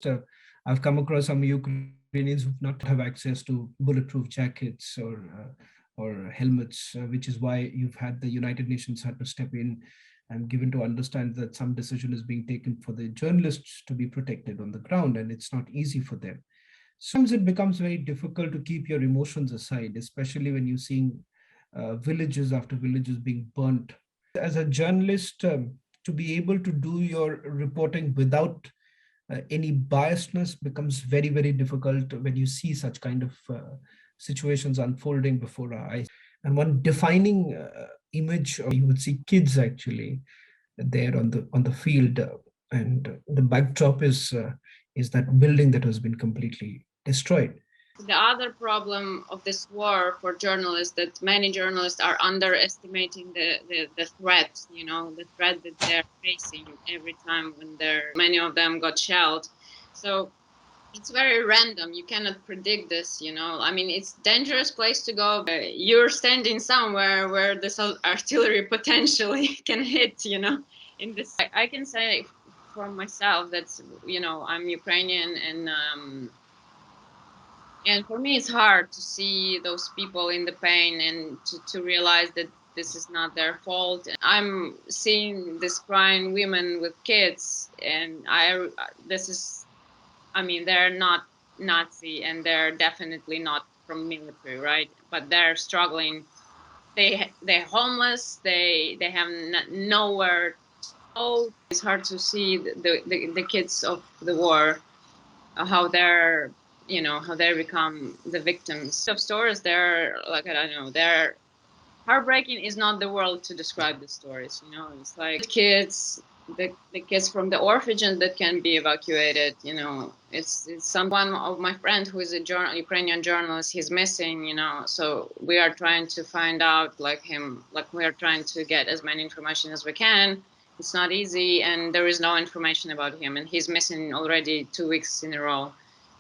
uh, I've come across some Ukrainians who not have access to bulletproof jackets or helmets, which is why you've had the United Nations had to step in and given to understand that some decision is being taken for the journalists to be protected on the ground, and it's not easy for them. Sometimes it becomes very difficult to keep your emotions aside, especially when you're seeing villages after villages being burnt. As a journalist, to be able to do your reporting without any biasness becomes very, very difficult when you see such kind of situations unfolding before our eyes. And one defining image, or you would see kids actually there on the field, and the backdrop is that building that has been completely destroyed. The other problem of this war for journalists, that many journalists are underestimating the threat, the threat that they're facing every time when many of them got shelled. So it's very random. You cannot predict this, I mean, it's a dangerous place to go. You're standing somewhere where this artillery potentially can hit, in this. I can say for myself that, I'm Ukrainian, and for me, it's hard to see those people in the pain and to realize that this is not their fault. I'm seeing these crying women with kids, and I mean, they're not Nazi, and they're definitely not from military, right? But they're struggling. They're homeless. They have nowhere to go. It's hard to see the kids of the war, how they're how they become the victims of stories. They're like, I don't know, they're heartbreaking is not the word to describe the stories. It's like kids, the kids from the orphanages that can be evacuated. It's someone of my friend who is a Ukrainian journalist. He's missing. So we are trying to find out him. We are trying to get as many information as we can. It's not easy, and there is no information about him, and he's missing already 2 weeks in a row.